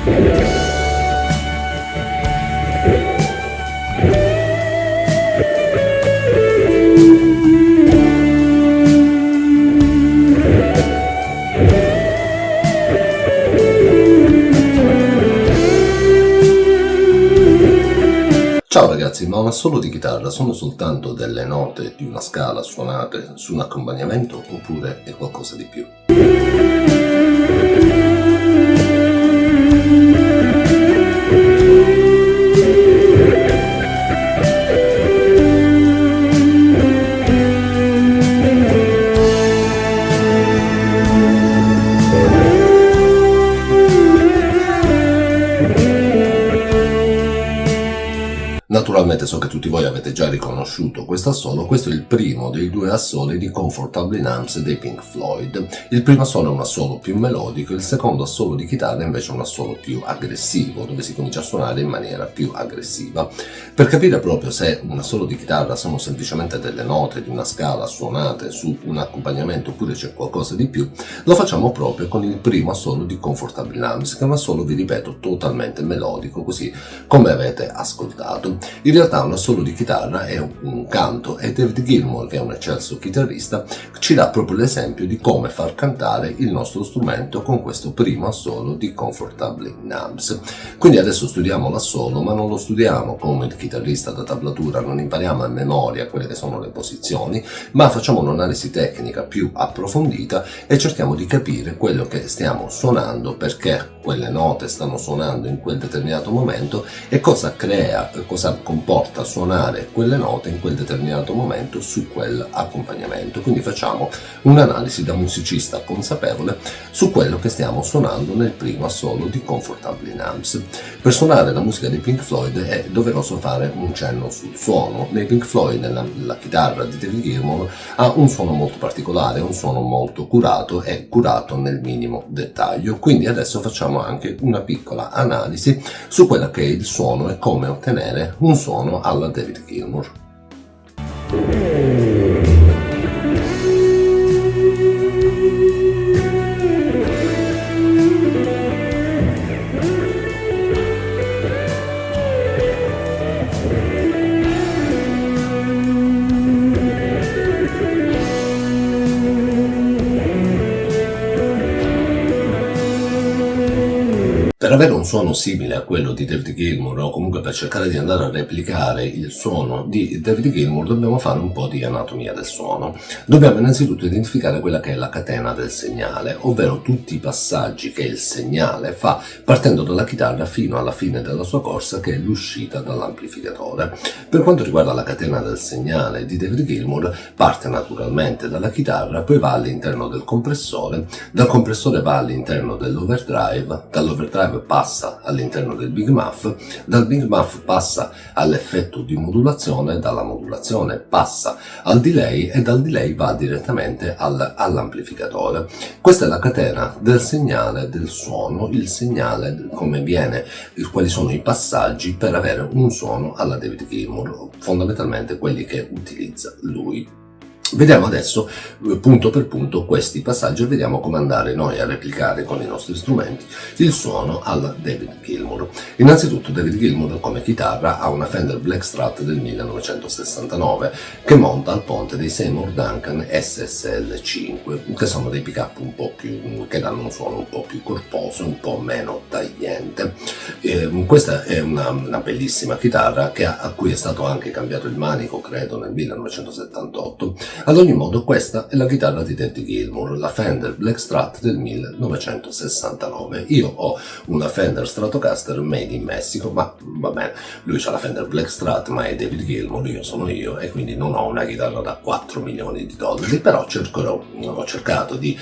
Ciao ragazzi, ma un assolo di chitarra sono soltanto delle note di una scala suonate su un accompagnamento oppure è qualcosa di più? Naturalmente so che tutti voi avete già riconosciuto questo assolo, questo è il primo dei due assoli di Comfortably Numb dei Pink Floyd. Il primo assolo è un assolo più melodico, il secondo assolo di chitarra invece è un assolo più aggressivo, dove si comincia a suonare in maniera più aggressiva. Per capire proprio se un assolo di chitarra sono semplicemente delle note di una scala suonate su un accompagnamento oppure c'è qualcosa di più, lo facciamo proprio con il primo assolo di Comfortably Numb, che è un assolo, vi ripeto, totalmente melodico, così come avete ascoltato. In realtà un assolo di chitarra è un canto e David Gilmour, che è un eccelso chitarrista, ci dà proprio l'esempio di come far cantare il nostro strumento con questo primo assolo di Comfortably Numb. Quindi adesso studiamo l'assolo, ma non lo studiamo come il chitarrista da tablatura, non impariamo a memoria quelle che sono le posizioni, ma facciamo un'analisi tecnica più approfondita e cerchiamo di capire quello che stiamo suonando, perché quelle note stanno suonando in quel determinato momento e cosa crea, cosa comporta suonare quelle note in quel determinato momento su quell'accompagnamento. Quindi facciamo un'analisi da musicista consapevole su quello che stiamo suonando nel primo assolo di Comfortably Numb. Per suonare la musica dei Pink Floyd è doveroso fare un cenno sul suono. Nei Pink Floyd la chitarra di David Gilmour ha un suono molto particolare, un suono molto curato e curato nel minimo dettaglio. Quindi adesso facciamo anche una piccola analisi su quello che è il suono e come ottenere un suono alla David Gilmour. Per avere un suono simile a quello di David Gilmour, o comunque per cercare di andare a replicare il suono di David Gilmour, dobbiamo fare un po' di anatomia del suono. Dobbiamo innanzitutto identificare quella che è la catena del segnale, ovvero tutti i passaggi che il segnale fa partendo dalla chitarra fino alla fine della sua corsa, che è l'uscita dall'amplificatore. Per quanto riguarda la catena del segnale di David Gilmour, parte naturalmente dalla chitarra, poi va all'interno del compressore, dal compressore va all'interno dell'overdrive, dall'overdrive passa all'interno del Big Muff, dal Big Muff passa all'effetto di modulazione, dalla modulazione passa al delay e dal delay va direttamente all'amplificatore. Questa è la catena del segnale del suono, il segnale come viene, quali sono i passaggi per avere un suono alla David Gilmour, fondamentalmente quelli che utilizza lui. Vediamo adesso punto per punto questi passaggi e vediamo come andare noi a replicare con i nostri strumenti il suono alla David Gilmour. Innanzitutto David Gilmour come chitarra ha una Fender Blackstrat del 1969 che monta al ponte dei Seymour Duncan SSL 5, che sono dei pick-up un po' più, che danno un suono un po' più corposo, un po' meno tagliente. Questa è una bellissima chitarra a cui è stato anche cambiato il manico, credo, nel 1978. Ad ogni modo questa è la chitarra di David Gilmour, la Fender Blackstrat del 1969. Io ho una Fender Stratocaster made in Messico, ma va bene, lui ha la Fender Blackstrat ma è David Gilmour, io sono io e quindi non ho una chitarra da 4 milioni di dollari, però ho cercato di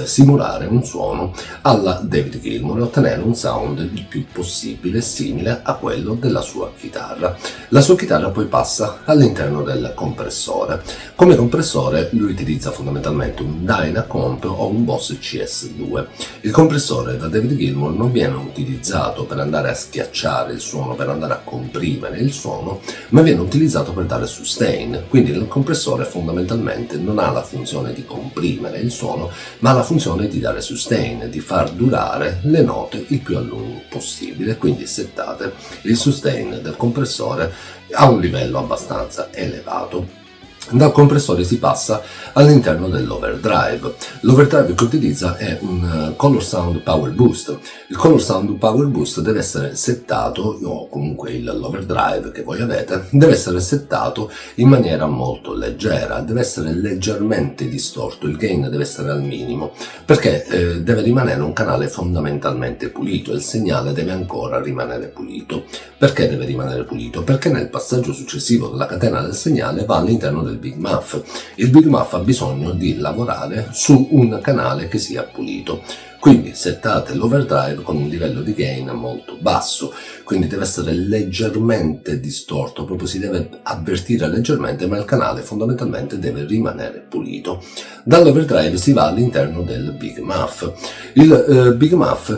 simulare un suono alla David Gilmour e ottenere un sound il più possibile simile a quello della sua chitarra. La sua chitarra poi passa all'interno del compressore. Come compressore compressore lui utilizza fondamentalmente un Dynacomp o un Boss CS2. Il compressore da David Gilmour non viene utilizzato per andare a schiacciare il suono, per andare a comprimere il suono, ma viene utilizzato per dare sustain. Quindi il compressore fondamentalmente non ha la funzione di comprimere il suono, ma ha la funzione di dare sustain, di far durare le note il più a lungo possibile. Quindi settate il sustain del compressore a un livello abbastanza elevato. Dal compressore si passa all'interno dell'overdrive. L'overdrive che utilizza è un Color Sound Power Boost. Il Color Sound Power Boost deve essere settato, o comunque l'overdrive che voi avete, deve essere settato in maniera molto leggera, deve essere leggermente distorto, il gain deve essere al minimo, perché deve rimanere un canale fondamentalmente pulito, il segnale deve ancora rimanere pulito. Perché deve rimanere pulito? Perché nel passaggio successivo della catena del segnale va all'interno del Big Muff. Il Big Muff ha bisogno di lavorare su un canale che sia pulito. Quindi settate l'overdrive con un livello di gain molto basso, quindi deve essere leggermente distorto, proprio si deve avvertire leggermente, ma il canale fondamentalmente deve rimanere pulito. Dall'overdrive si va all'interno del Big Muff. Il Big Muff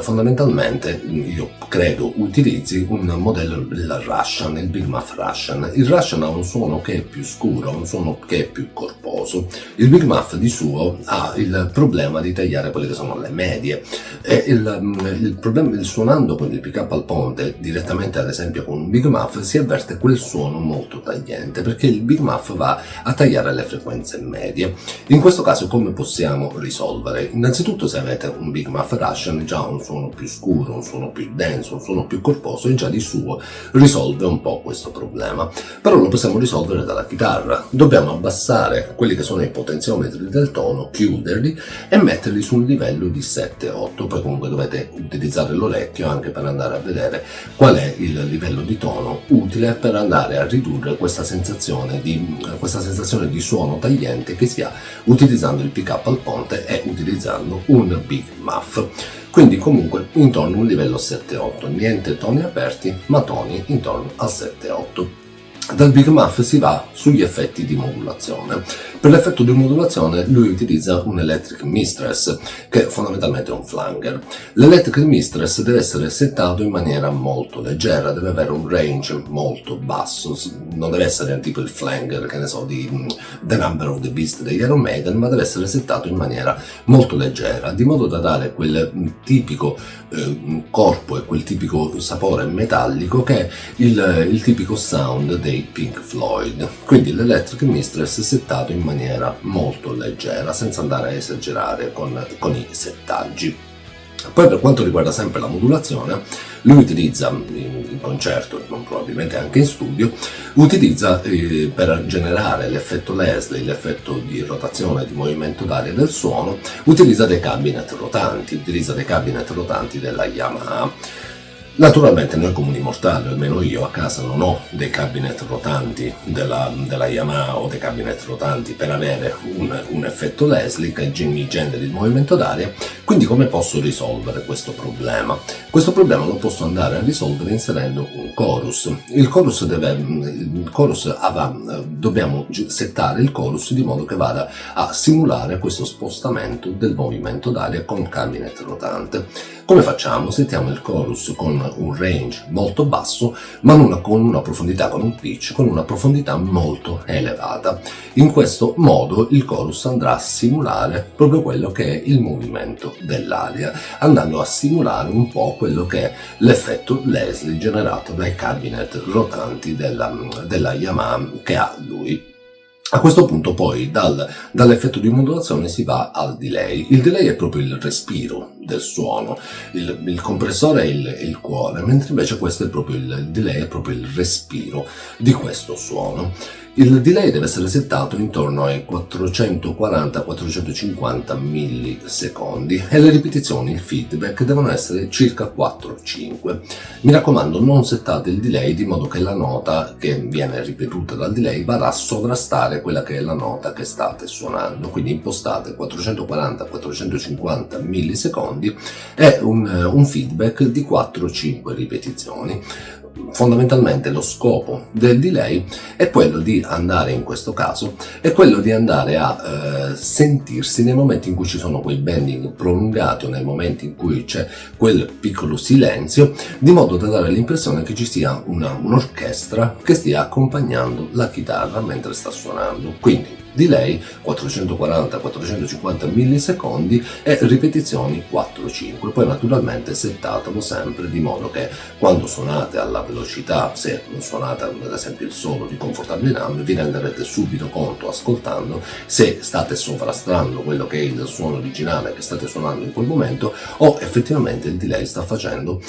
fondamentalmente io credo utilizzi un modello del Russian, il Big Muff Russian. Il Russian ha un suono che è più scuro, un suono che è più corposo. Il Big Muff di suo ha il problema di tagliare quelle che sono le medie, e il problema, suonando con il pick up al ponte direttamente ad esempio con un Big Muff, si avverte quel suono molto tagliente, perché il Big Muff va a tagliare le frequenze medie. In questo caso come possiamo risolvere? Innanzitutto, se avete un Big Muff Russian, già un suono più scuro, un suono più denso, un suono più corposo, e già di suo risolve un po' questo problema. Però lo possiamo risolvere dalla chitarra. Dobbiamo abbassare quelli che sono i potenziometri del tono, chiuderli e metterli su un livello di 7-8, poi comunque dovete utilizzare l'orecchio anche per andare a vedere qual è il livello di tono utile per andare a ridurre questa sensazione di suono tagliente che si ha utilizzando il pick up al ponte e utilizzando un Big Muff. Quindi comunque intorno a un livello 7-8, niente toni aperti, ma toni intorno al 7-8. Dal Big Muff si va sugli effetti di modulazione. Per l'effetto di modulazione lui utilizza un Electric Mistress, che fondamentalmente è un flanger. L'Electric Mistress deve essere settato in maniera molto leggera, deve avere un range molto basso, non deve essere tipo il flanger, che ne so, di The Number of the Beast degli Iron Maiden, ma deve essere settato in maniera molto leggera, di modo da dare quel tipico corpo e quel tipico sapore metallico che è il tipico sound dei Pink Floyd. Quindi l'Electric Mistress è settato in maniera molto leggera, senza andare a esagerare con i settaggi. Poi per quanto riguarda sempre la modulazione, lui utilizza in concerto, probabilmente anche in studio, utilizza per generare l'effetto Leslie, l'effetto di rotazione, di movimento d'aria del suono, utilizza dei cabinet rotanti, della Yamaha. Naturalmente noi comuni mortali, almeno io a casa non ho dei cabinet rotanti della Yamaha o dei cabinet rotanti per avere un effetto Leslie che mi generi il movimento d'aria. Quindi come posso risolvere questo problema? Questo problema lo posso andare a risolvere inserendo un chorus. Dobbiamo settare il chorus di modo che vada a simulare questo spostamento del movimento d'aria con un cabinet rotante. Come facciamo? Settiamo il chorus con un range molto basso, ma con una profondità, con un pitch, con una profondità molto elevata. In questo modo il chorus andrà a simulare proprio quello che è il movimento dell'aria, andando a simulare un po' quello che è l'effetto Leslie generato dai cabinet rotanti della Yamaha che ha lui. A questo punto poi dall'effetto di modulazione si va al delay. Il delay è proprio il respiro del suono, il compressore è il cuore, mentre invece il delay è proprio il respiro di questo suono. Il delay deve essere settato intorno ai 440-450 millisecondi e le ripetizioni, il feedback, devono essere circa 4-5. Mi raccomando, non settate il delay di modo che la nota che viene ripetuta dal delay vada a sovrastare quella che è la nota che state suonando, quindi impostate 440-450 millisecondi e un feedback di 4-5 ripetizioni. fondamentalmente lo scopo del delay è quello di andare, in questo caso, è quello di andare a sentirsi nei momenti in cui ci sono quei bending prolungati o nei momenti in cui c'è quel piccolo silenzio, di modo da dare l'impressione che ci sia un'orchestra che stia accompagnando la chitarra mentre sta suonando. Quindi delay 440-450 millisecondi e ripetizioni 4-5, poi naturalmente settatelo sempre di modo che quando suonate alla velocità, se suonate ad esempio il solo di Comfortably Numb, vi renderete subito conto ascoltando se state sovrastrando quello che è il suono originale che state suonando in quel momento o effettivamente il delay sta facendo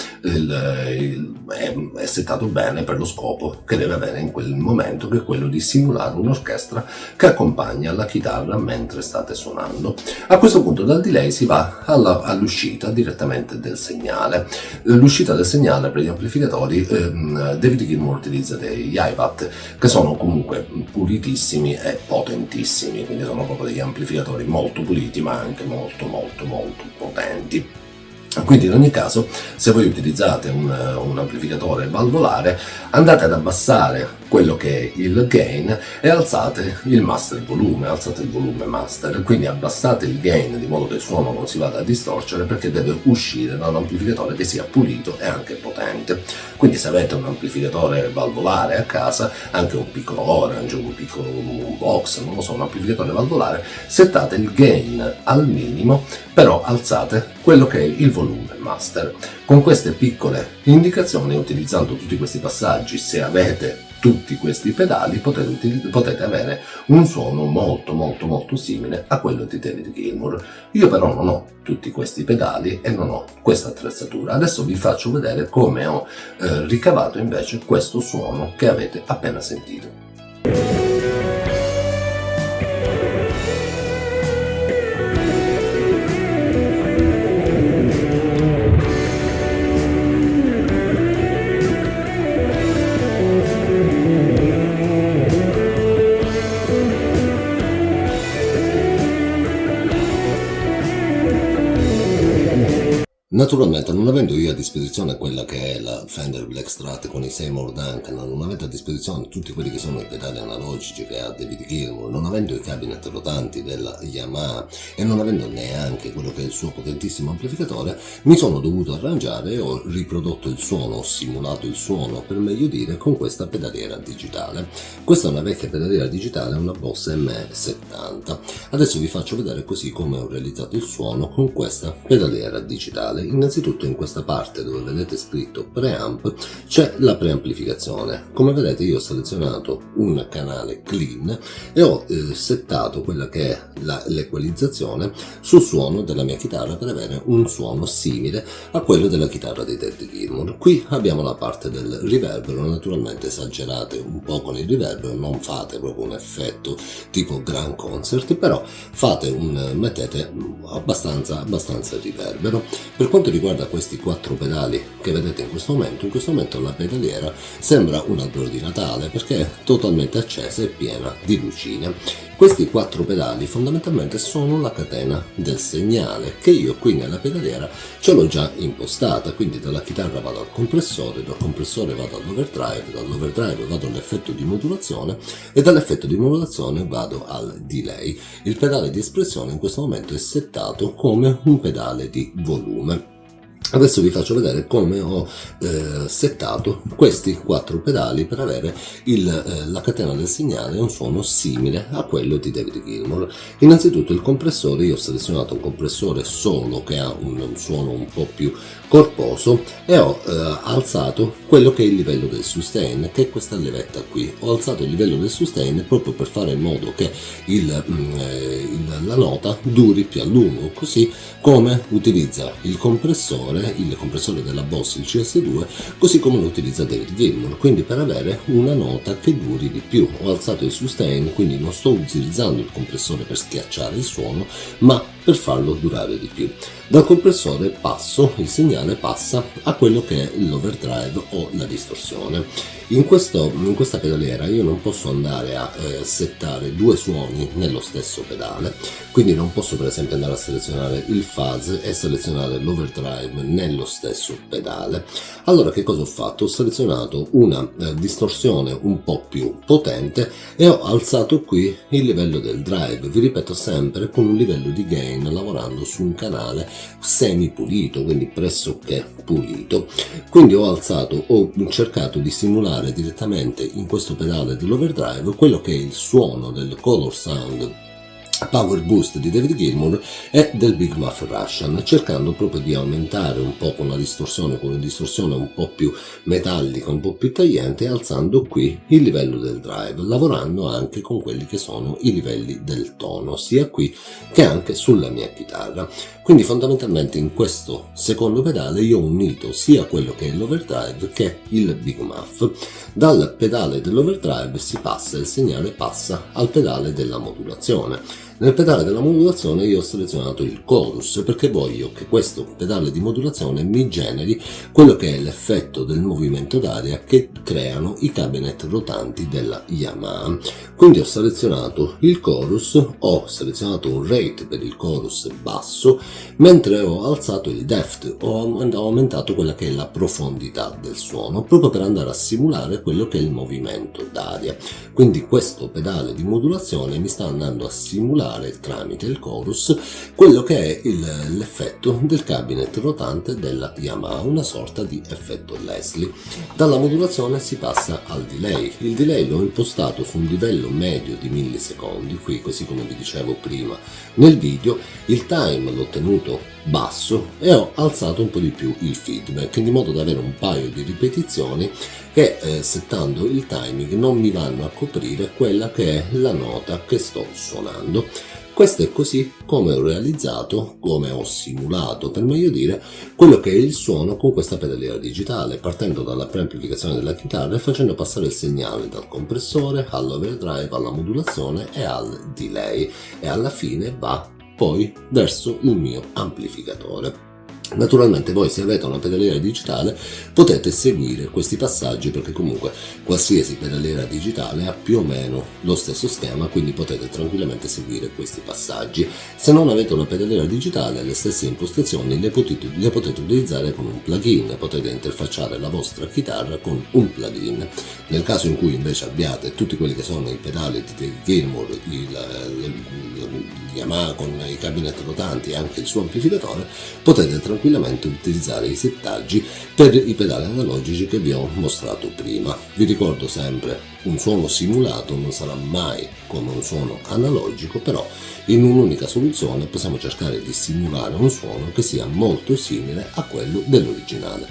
è settato bene per lo scopo che deve avere in quel momento, che è quello di simulare un'orchestra che accompagna la chitarra mentre state suonando. A questo punto dal delay si va all'uscita direttamente del segnale. L'uscita del segnale per gli amplificatori, David Gilmour utilizza degli iPad che sono comunque pulitissimi e potentissimi, quindi sono proprio degli amplificatori molto puliti ma anche molto potenti. Quindi in ogni caso, se voi utilizzate un amplificatore valvolare, andate ad abbassare quello che è il gain e alzate il master volume, alzate il volume master, quindi abbassate il gain di modo che il suono non si vada a distorcere, perché deve uscire da un amplificatore che sia pulito e anche potente. Quindi se avete un amplificatore valvolare a casa, anche un piccolo Orange, un piccolo Box, non lo so, un amplificatore valvolare, settate il gain al minimo, però alzate quello che è il volume master. Con queste piccole indicazioni, utilizzando tutti questi passaggi, se avete tutti questi pedali, potete avere un suono molto simile a quello di David Gilmour. Io però non ho tutti questi pedali e non ho questa attrezzatura. Adesso vi faccio vedere come ho ricavato invece questo suono che avete appena sentito. Naturalmente, non avendo io a disposizione quella che è la Fender Blackstrat con i Seymour Duncan, non avendo a disposizione tutti quelli che sono i pedali analogici che ha David Gilmour, non avendo i cabinet rotanti della Yamaha e non avendo neanche quello che è il suo potentissimo amplificatore, mi sono dovuto arrangiare e ho riprodotto il suono, ho simulato il suono per meglio dire, con questa pedaliera digitale. Questa è una vecchia pedaliera digitale, una Boss ME70. Adesso vi faccio vedere così come ho realizzato il suono con questa pedaliera digitale. Innanzitutto in questa parte dove vedete scritto preamp c'è la preamplificazione. Come vedete io ho selezionato un canale clean e ho settato quella che è l'equalizzazione sul suono della mia chitarra per avere un suono simile a quello della chitarra di David Gilmour. Qui abbiamo la parte del riverbero, naturalmente esagerate un po' con il riverbero, non fate proprio un effetto tipo grand concert, però mettete abbastanza riverbero. Per quanto riguarda questi 4 pedali che vedete in questo momento la pedaliera sembra un albero di Natale perché è totalmente accesa e piena di lucine. Questi 4 pedali fondamentalmente sono la catena del segnale che io qui nella pedaliera ce l'ho già impostata, quindi dalla chitarra vado al compressore, dal compressore vado all'overdrive, dall'overdrive vado all'effetto di modulazione e dall'effetto di modulazione vado al delay. Il pedale di espressione in questo momento è settato come un pedale di volume. Adesso vi faccio vedere come ho settato questi 4 pedali per avere la catena del segnale e un suono simile a quello di David Gilmour. Innanzitutto il compressore, io ho selezionato un compressore solo che ha un suono un po' più corposo e ho alzato quello che è il livello del sustain, che è questa levetta qui. Ho alzato il livello del sustain proprio per fare in modo che la nota duri più a lungo, così come utilizza il compressore della Boss, il CS2, così come lo utilizza David Gilmour, quindi per avere una nota che duri di più. Ho alzato il sustain, quindi non sto utilizzando il compressore per schiacciare il suono, ma per farlo durare di più. Dal compressore il segnale passa a quello che è l'overdrive o la distorsione. In questa pedaliera io non posso andare a settare due suoni nello stesso pedale, quindi non posso per esempio andare a selezionare il fuzz e selezionare l'overdrive nello stesso pedale. Allora che cosa ho fatto? Ho selezionato una distorsione un po' più potente e ho alzato qui il livello del drive, vi ripeto sempre con un livello di gain lavorando su un canale semi pulito, quindi pressoché pulito. Quindi ho cercato di simulare direttamente in questo pedale dell'overdrive quello che è il suono del Color Sound Power Boost di David Gilmour e del Big Muff Russian, cercando proprio di aumentare un po' con una distorsione un po' più metallica, un po' più tagliente, e alzando qui il livello del drive, lavorando anche con quelli che sono i livelli del tono, sia qui che anche sulla mia chitarra. Quindi fondamentalmente in questo secondo pedale io ho unito sia quello che è l'overdrive che il Big Muff. Dal pedale dell'overdrive il segnale passa al pedale della modulazione. Nel pedale della modulazione io ho selezionato il chorus perché voglio che questo pedale di modulazione mi generi quello che è l'effetto del movimento d'aria che creano i cabinet rotanti della Yamaha. Quindi ho selezionato il chorus, ho selezionato un rate per il chorus basso, mentre ho alzato il depth, ho aumentato quella che è la profondità del suono, proprio per andare a simulare quello che è il movimento d'aria. Quindi questo pedale di modulazione mi sta andando a simulare tramite il chorus quello che è l'effetto del cabinet rotante della Yamaha, una sorta di effetto Leslie. Dalla modulazione si passa al delay. Il delay l'ho impostato su un livello medio di millisecondi, qui così come vi dicevo prima nel video. Il time l'ho tenuto basso e ho alzato un po' di più il feedback, in modo da avere un paio di ripetizioni che settando il timing non mi vanno a coprire quella che è la nota che sto suonando. Questo è così come ho realizzato, come ho simulato per meglio dire, quello che è il suono con questa pedaliera digitale, partendo dalla preamplificazione della chitarra e facendo passare il segnale dal compressore all'overdrive, alla modulazione e al delay, e alla fine va poi verso il mio amplificatore. Naturalmente voi, se avete una pedaliera digitale, potete seguire questi passaggi, perché comunque qualsiasi pedaliera digitale ha più o meno lo stesso schema, quindi potete tranquillamente seguire questi passaggi. Se non avete una pedaliera digitale, le stesse impostazioni le potete utilizzare con un plugin, potete interfacciare la vostra chitarra con un plugin. Nel caso in cui invece abbiate tutti quelli che sono i pedali di David Gilmour, Yamaha con i cabinet rotanti e anche il suo amplificatore, potete tranquillamente utilizzare i settaggi per i pedali analogici che vi ho mostrato prima. Vi ricordo sempre, un suono simulato non sarà mai come un suono analogico, però in un'unica soluzione possiamo cercare di simulare un suono che sia molto simile a quello dell'originale.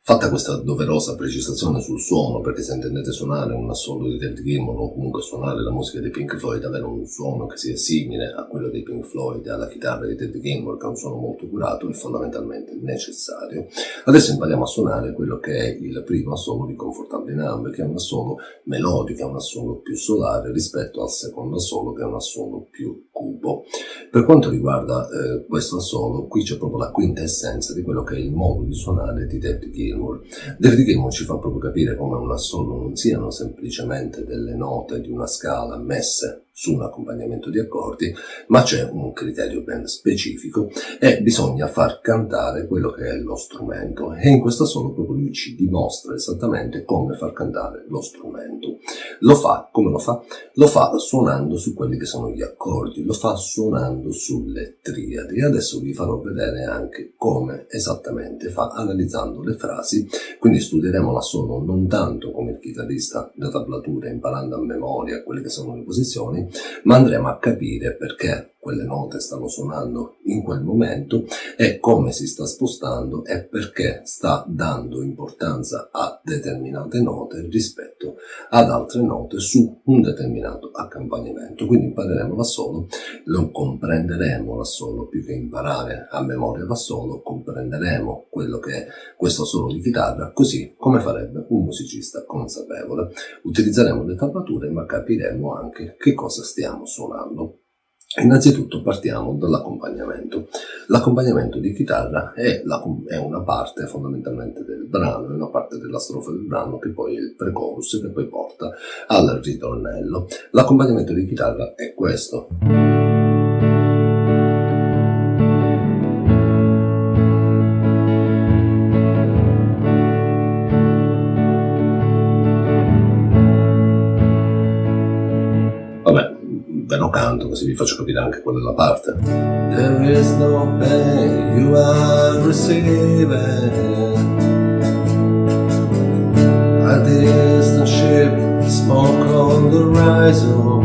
Fatta questa doverosa precisazione sul suono, perché se intendete suonare un assolo di David Gilmour o comunque suonare la musica dei Pink Floyd, avere un suono che sia simile a quello dei Pink Floyd e alla chitarra di David Gilmour, che è un suono molto curato, è fondamentalmente necessario. Adesso impariamo a suonare quello che è il primo assolo di Comfortably Numb, che è un assolo melodico, è un assolo più solare rispetto al secondo assolo, che è un assolo più cupo. Per quanto riguarda questo assolo, qui c'è proprio la quintessenza di quello che è il modo di suonare di David Gilmour. David Gilmour ci fa proprio capire come un assolo non siano semplicemente delle note di una scala messe su un accompagnamento di accordi, ma c'è un criterio ben specifico e bisogna far cantare quello che è lo strumento, e in questo assolo proprio lui ci dimostra esattamente come far cantare lo strumento. Lo fa, come lo fa? Lo fa suonando su quelli che sono gli accordi, lo fa suonando sulle triadi, e adesso vi farò vedere anche come esattamente fa, analizzando le frasi. Quindi studieremo l'assolo non tanto come il chitarrista da tablatura, imparando a memoria quelle che sono le posizioni, ma andremo a capire perché quelle note stanno suonando in quel momento e come si sta spostando e perché sta dando importanza a determinate note rispetto ad altre note su un determinato accompagnamento. Quindi impareremo l'assolo, lo comprenderemo l'assolo più che imparare a memoria l'assolo, comprenderemo quello che è questo assolo di chitarra, così come farebbe un musicista consapevole. Utilizzeremo le tablature ma capiremo anche che cosa stiamo suonando. Innanzitutto partiamo dall'accompagnamento. L'accompagnamento di chitarra è una parte fondamentalmente del brano, è una parte della strofa del brano che poi è il pre-chorus che poi porta al ritornello. L'accompagnamento di chitarra è questo. Vabbè, ve lo canto così vi faccio capire anche qual è la parte. There is no pain you are receiving, a distant ship, smoke on the horizon.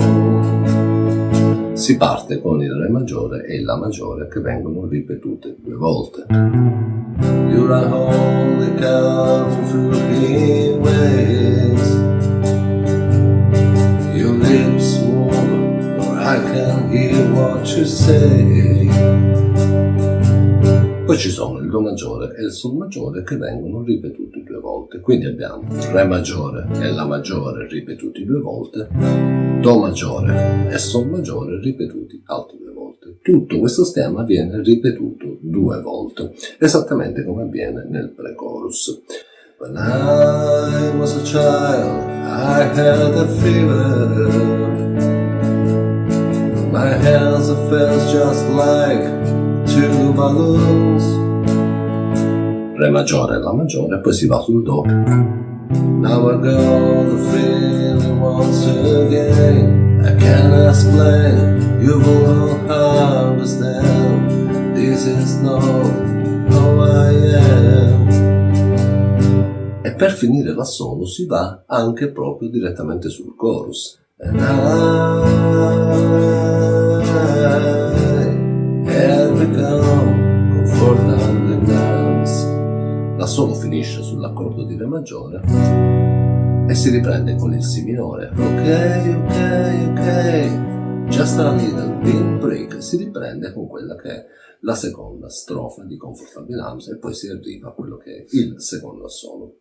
Si parte con il Re maggiore e la maggiore che vengono ripetute 2 volte. You're a holy cow through the ways, your lips move, or I can hear what you say. Poi ci sono il Do maggiore e il Sol maggiore che vengono ripetuti 2 volte. Quindi abbiamo Re maggiore e La maggiore ripetuti 2 volte, Do maggiore e Sol maggiore ripetuti altre 2 volte. Tutto questo schema viene ripetuto 2 volte, esattamente come avviene nel pre-chorus. When I was a child, I had a fever. My hands felt just like 2 balloons. Re maggiore e La maggiore, poi si va sul Do. Now I got the feeling once again. I can't explain, you won't understand. This is not who I am. E per finire l'assolo si va anche proprio direttamente sul chorus. And I have become comfortably nice. L'assolo finisce sull'accordo di Re maggiore e si riprende con il Si minore. Ok, just a little bit break. Si riprende con quella che è la seconda strofa di Comfortable Arms e poi si arriva a quello che è il secondo assolo.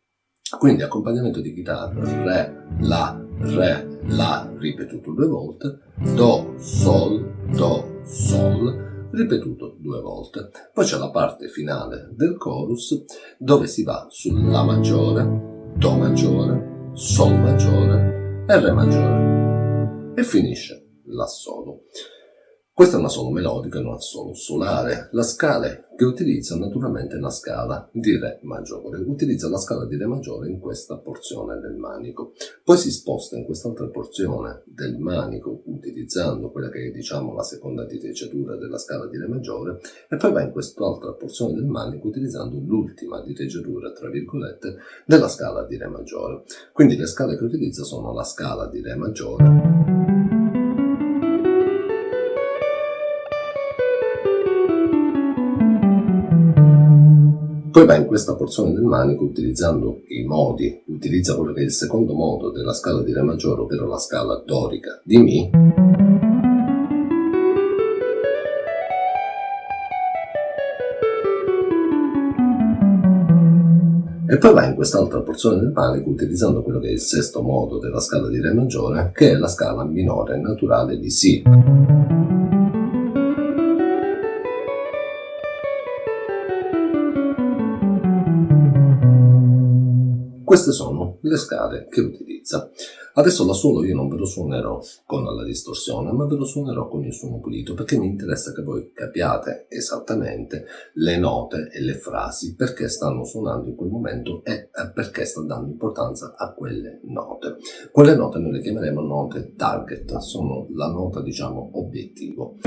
Quindi accompagnamento di chitarra, Re, La, ripetuto 2 volte, Do, Sol, ripetuto 2 volte. Poi c'è la parte finale del chorus dove si va sul La maggiore, Do maggiore, Sol maggiore e Re maggiore e finisce l'assolo. Questa è una solo melodica, non solo solare. La scala che utilizza naturalmente è la scala di Re maggiore. Utilizza la scala di Re maggiore in questa porzione del manico. Poi si sposta in quest'altra porzione del manico utilizzando quella che è diciamo la seconda diteggiatura della scala di Re maggiore e poi va in quest'altra porzione del manico utilizzando l'ultima diteggiatura, tra virgolette, della scala di Re maggiore. Quindi le scale che utilizza sono la scala di Re maggiore, poi va in questa porzione del manico utilizzando i modi, utilizza quello che è il secondo modo della scala di Re maggiore, ovvero la scala dorica di Mi. E poi va in quest'altra porzione del manico utilizzando quello che è il sesto modo della scala di Re maggiore, che è la scala minore naturale di Si. Queste sono le scale che utilizza. Adesso l'assolo io non ve lo suonerò con la distorsione, ma ve lo suonerò con il suono pulito, perché mi interessa che voi capiate esattamente le note e le frasi, perché stanno suonando in quel momento e perché sta dando importanza a quelle note. Quelle note noi le chiameremo note target, sono la nota, diciamo, obiettivo.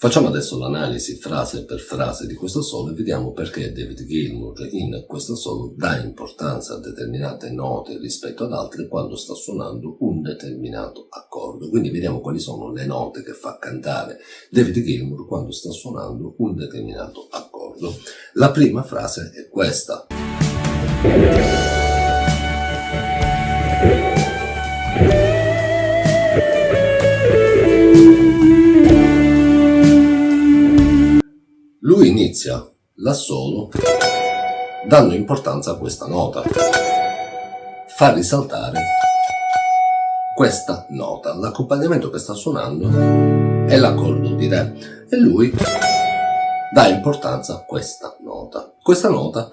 Facciamo adesso l'analisi frase per frase di questo solo e vediamo perché David Gilmour in questo solo dà importanza a determinate note rispetto ad altre quando sta suonando un determinato accordo. Quindi vediamo quali sono le note che fa cantare David Gilmour quando sta suonando un determinato accordo. La prima frase è questa. Lui inizia l'assolo dando importanza a questa nota, fa risaltare questa nota. L'accompagnamento che sta suonando è l'accordo di Re e lui dà importanza a questa nota. Questa nota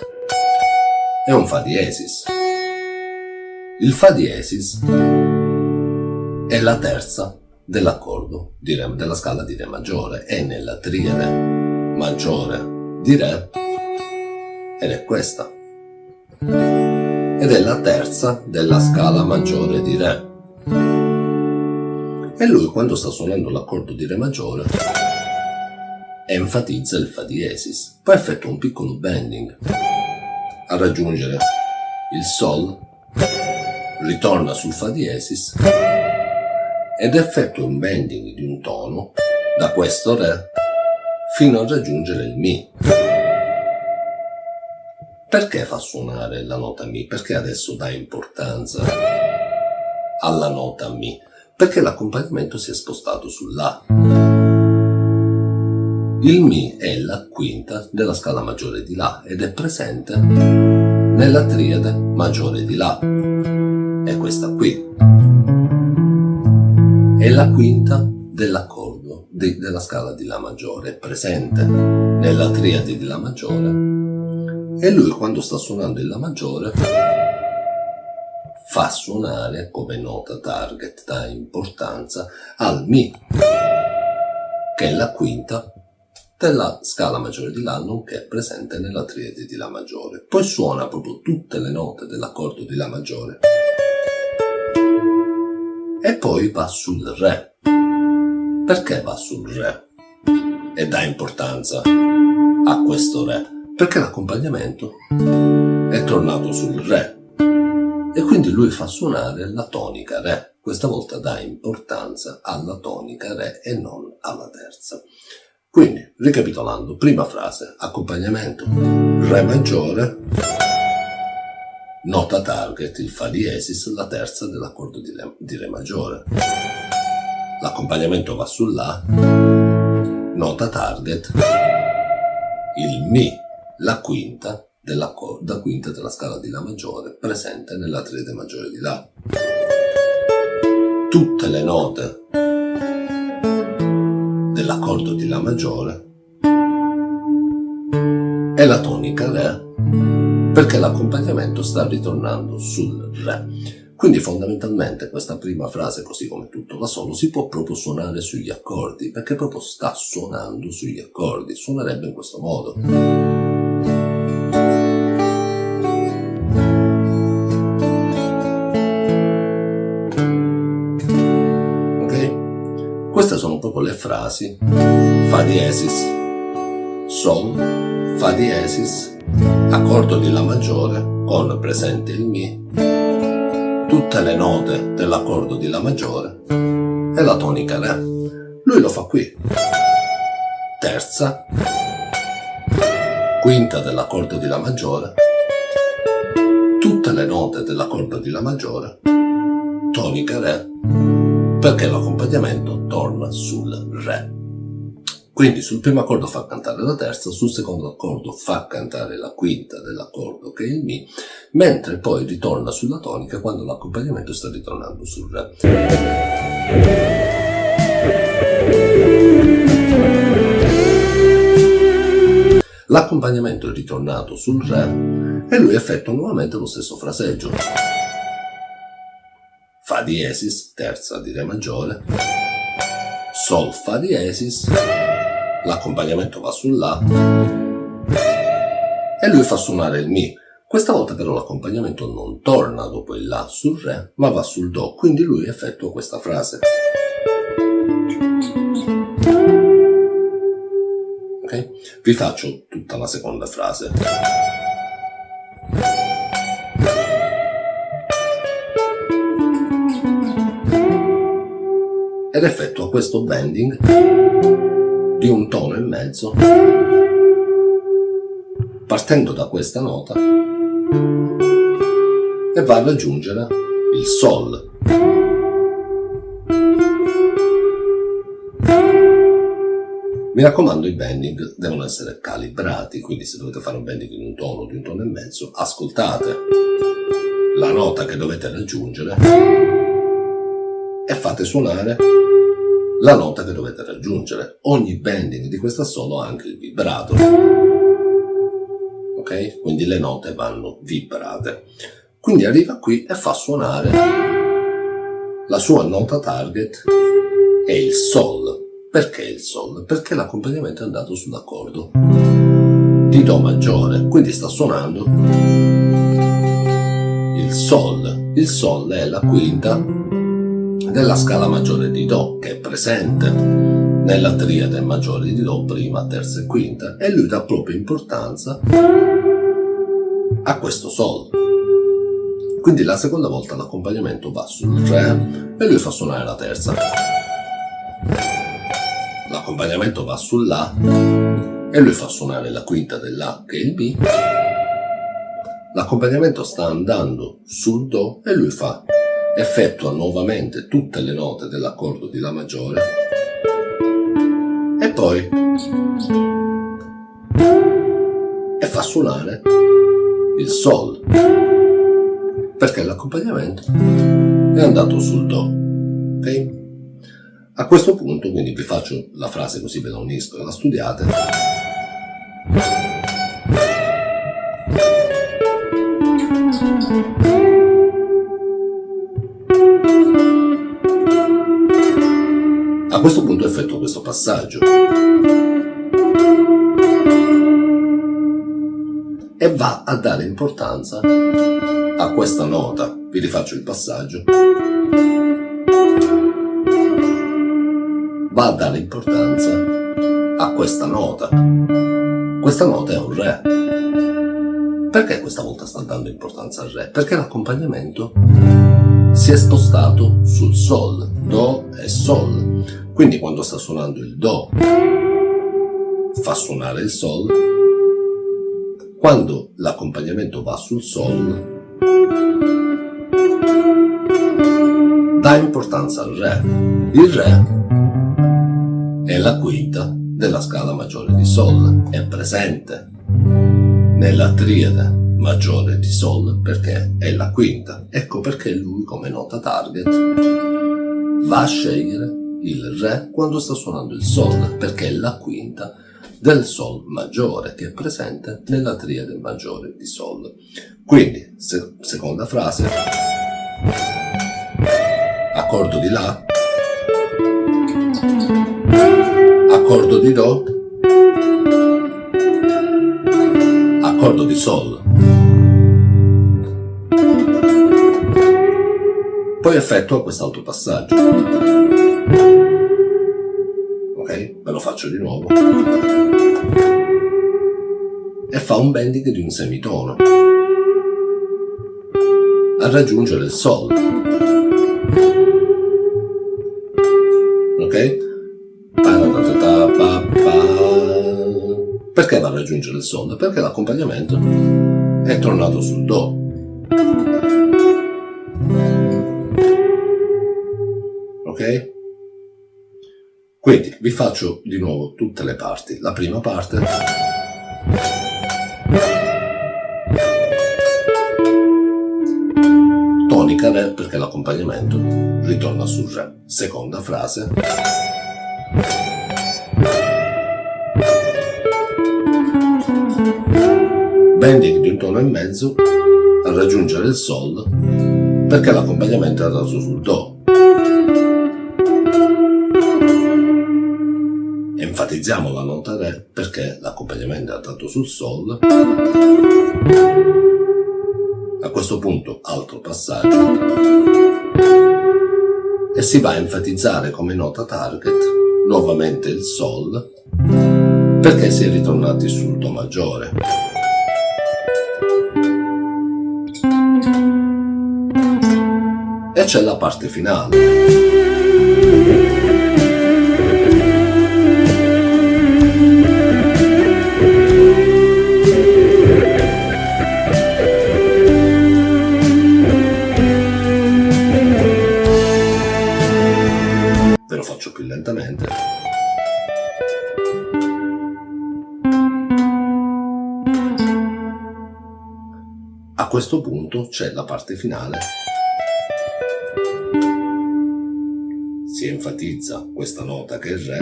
è un Fa diesis. Il Fa diesis è la terza dell'accordo di Re, della scala di Re maggiore, è nella triade maggiore di Re ed è questa, ed è la terza della scala maggiore di Re. E lui quando sta suonando l'accordo di Re maggiore enfatizza il Fa diesis, poi effettua un piccolo bending a raggiungere il Sol, ritorna sul Fa diesis ed effettua un bending di un tono da questo Re fino a raggiungere il Mi. Perché fa suonare la nota Mi? Perché adesso dà importanza alla nota Mi? Perché l'accompagnamento si è spostato sull'A. Il Mi è la quinta della scala maggiore di La ed è presente nella triade maggiore di La. È questa qui. È la quinta dell'accordo della scala di La maggiore, è presente nella triade di La maggiore e lui quando sta suonando il La maggiore fa suonare come nota target, dà importanza al Mi, che è la quinta della scala maggiore di La, nonché presente nella triade di La maggiore. Poi suona proprio tutte le note dell'accordo di La maggiore e poi va sul Re. Perché va sul Re e dà importanza a questo Re? Perché l'accompagnamento è tornato sul Re e quindi lui fa suonare la tonica Re. Questa volta dà importanza alla tonica Re e non alla terza. Quindi, ricapitolando, prima frase, accompagnamento Re maggiore, nota target, il Fa diesis, la terza dell'accordo di Re maggiore. L'accompagnamento va sull'A, nota target, il Mi, la quinta della scala di La maggiore, presente nella triade maggiore di La. Tutte le note dell'accordo di La maggiore e la tonica Re, perché l'accompagnamento sta ritornando sul Re. Quindi fondamentalmente questa prima frase, così come tutto l'assolo, si può proprio suonare sugli accordi, perché proprio sta suonando sugli accordi, suonerebbe in questo modo. Ok? Queste sono proprio le frasi Fa diesis, Sol, Fa diesis, accordo di La maggiore con presente il Mi, tutte le note dell'accordo di La maggiore e la tonica Re. Lui lo fa qui. Terza, quinta dell'accordo di La maggiore, tutte le note dell'accordo di La maggiore, tonica Re, perché l'accompagnamento torna sul Re. Quindi sul primo accordo fa cantare la terza, sul secondo accordo fa cantare la quinta dell'accordo che è il Mi, mentre poi ritorna sulla tonica quando l'accompagnamento sta ritornando sul Re. L'accompagnamento è ritornato sul Re e lui effettua nuovamente lo stesso fraseggio. Fa diesis, terza di Re maggiore, Sol, Fa diesis, l'accompagnamento va sull'A e lui fa suonare il Mi. Questa volta però l'accompagnamento non torna dopo il La sul Re, ma va sul Do, quindi lui effettua questa frase. Vi faccio tutta la seconda frase. Ed effettua questo bending di un tono e mezzo partendo da questa nota e va a raggiungere il Sol. Mi raccomando, i bending devono essere calibrati, quindi se dovete fare un bending di un tono e mezzo, ascoltate la nota che dovete raggiungere e fate suonare la nota che dovete raggiungere. Ogni bending di questo assolo ha anche il vibrato, ok? Quindi le note vanno vibrate. Quindi arriva qui e fa suonare la sua nota target è il Sol. Perché il Sol? Perché l'accompagnamento è andato sull'accordo di Do maggiore, quindi sta suonando il Sol. Il Sol è la quinta della scala maggiore di Do, che è presente nella triade maggiore di Do, prima, terza e quinta, e lui dà proprio importanza a questo Sol. Quindi la seconda volta l'accompagnamento va sul Re e lui fa suonare la terza. L'accompagnamento va sul La e lui fa suonare la quinta dell'A, che è il Mi. L'accompagnamento sta andando sul Do e lui effettua nuovamente tutte le note dell'accordo di La maggiore e poi fa suonare il Sol, perché l'accompagnamento è andato sul Do, ok? A questo punto, quindi vi faccio la frase così ve la unisco e la studiate. A questo punto effettuo questo passaggio e va a dare importanza a questa nota. Vi rifaccio il passaggio. Va a dare importanza a questa nota. Questa nota è un Re. Perché questa volta sta dando importanza al Re? Perché l'accompagnamento si è spostato sul Sol, Do e Sol. Quindi quando sta suonando il Do fa suonare il Sol. Quando l'accompagnamento va sul Sol dà importanza al Re. Il Re è la quinta della scala maggiore di Sol, è presente nella triade maggiore di Sol perché è la quinta. Ecco perché lui, come nota target, va a scegliere il Re quando sta suonando il Sol, perché è la quinta del Sol maggiore che è presente nella triade maggiore di Sol. Quindi, seconda frase, accordo di La, accordo di Do, accordo di Sol. Poi effettua quest'altro passaggio. Ok? Ve lo faccio di nuovo. E fa un bending di un semitono a raggiungere il Sol. Ok? Perché va a raggiungere il Sol? Perché l'accompagnamento è tornato sul Do. Ok? Quindi vi faccio di nuovo tutte le parti. La prima parte. Tonica Re perché l'accompagnamento ritorna sul Re. Seconda frase. Bending di un tono e mezzo a raggiungere il Sol perché l'accompagnamento è andato sul Do. Enfatizziamo la nota Re perché l'accompagnamento è andato sul Sol. A questo punto altro passaggio e si va a enfatizzare come nota target nuovamente il Sol perché si è ritornati sul Do maggiore. E c'è la parte finale. Ve lo faccio più lentamente. A questo punto c'è la parte finale. Si enfatizza questa nota che è Re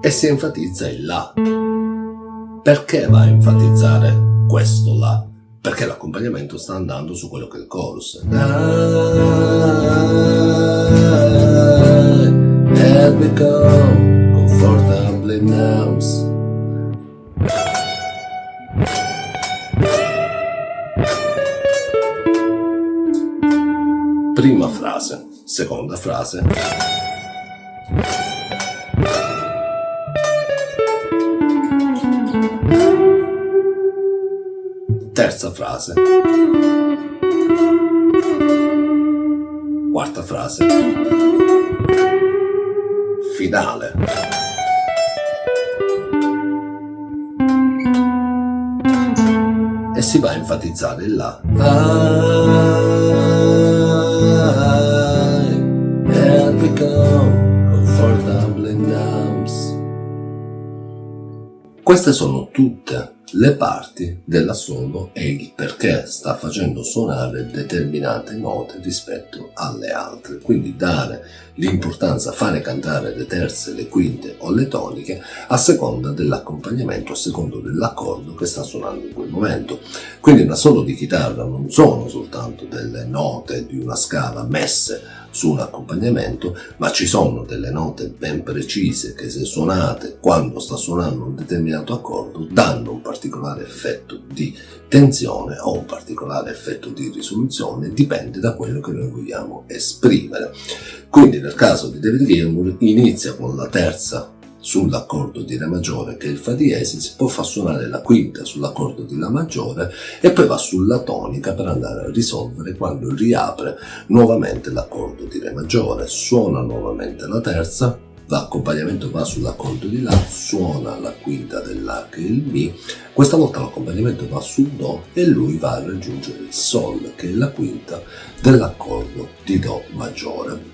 e si enfatizza il La. Perché va a enfatizzare questo La? Perché l'accompagnamento sta andando su quello che è il chorus. Have become comfortably numb. Prima frase, seconda frase, terza frase, quarta frase, finale. E si va a enfatizzare il La. I become comfortably numb. Queste sono tutte le parti dell'assolo e il perché sta facendo suonare determinate note rispetto alle altre. Quindi dare l'importanza, fare cantare le terze, le quinte o le toniche a seconda dell'accompagnamento, a seconda dell'accordo che sta suonando in quel momento. Quindi un assolo di chitarra non sono soltanto delle note di una scala messe su un accompagnamento, ma ci sono delle note ben precise che, se suonate quando sta suonando un determinato accordo, danno un particolare effetto di tensione o un particolare effetto di risoluzione, dipende da quello che noi vogliamo esprimere. Quindi nel caso di David Gilmour inizia con la terza sull'accordo di Re maggiore, che è il Fa diesis, poi fa suonare la quinta sull'accordo di La maggiore e poi va sulla tonica per andare a risolvere quando riapre nuovamente l'accordo di Re maggiore, suona nuovamente la terza, l'accompagnamento va sull'accordo di La, suona la quinta dell'A che è il Mi, questa volta l'accompagnamento va sul Do e lui va a raggiungere il Sol, che è la quinta dell'accordo di Do maggiore,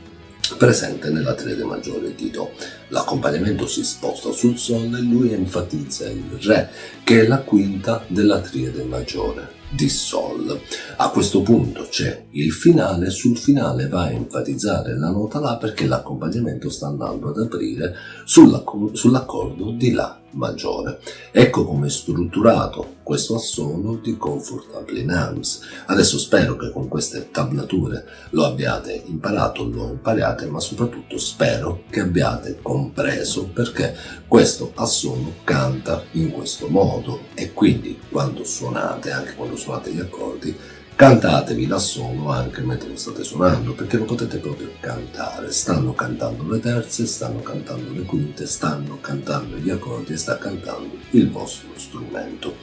presente nella triade maggiore di Do. L'accompagnamento si sposta sul Sol e lui enfatizza il Re, che è la quinta della triade maggiore di Sol. A questo punto c'è il finale, sul finale va a enfatizzare la nota La perché l'accompagnamento sta andando ad aprire sull'accordo di La maggiore. Ecco come è strutturato questo assolo di Comfortably Numb. Adesso spero che con queste tablature lo abbiate imparato, lo impariate, ma soprattutto spero che abbiate compreso perché questo assolo canta in questo modo, e quindi quando suonate, anche quando suonate gli accordi, cantatevi l'assolo anche mentre lo state suonando, perché lo potete proprio cantare. Stanno cantando le terze, stanno cantando le quinte, stanno cantando gli accordi e sta cantando il vostro strumento.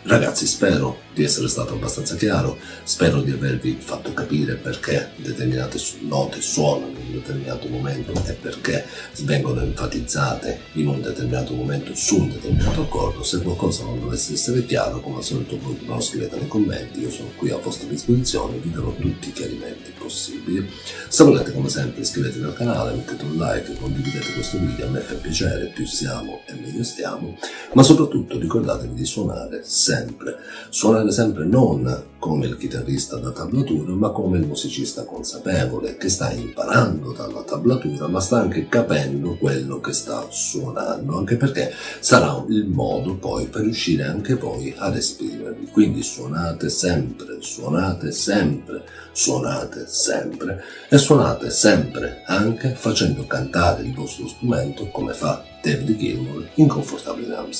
Ragazzi, spero di essere stato abbastanza chiaro, spero di avervi fatto capire perché determinate note suonano in un determinato momento e perché vengono enfatizzate in un determinato momento su un determinato accordo. Se qualcosa non dovesse essere chiaro, come al solito voi me lo scrivete nei commenti, io sono qui a vostra disposizione, vi darò tutti i chiarimenti possibili. Se volete, come sempre, iscrivetevi al canale, mettete un like, condividete questo video, a me fa piacere, più siamo e meglio stiamo, ma soprattutto ricordatevi di suonare sempre non come il chitarrista da tablatura, ma come il musicista consapevole che sta imparando dalla tablatura, ma sta anche capendo quello che sta suonando, anche perché sarà il modo poi per riuscire anche voi ad esprimervi. Quindi suonate sempre, suonate sempre, suonate sempre e suonate sempre anche facendo cantare il vostro strumento come fa David Gilmour in Comfortably Numb.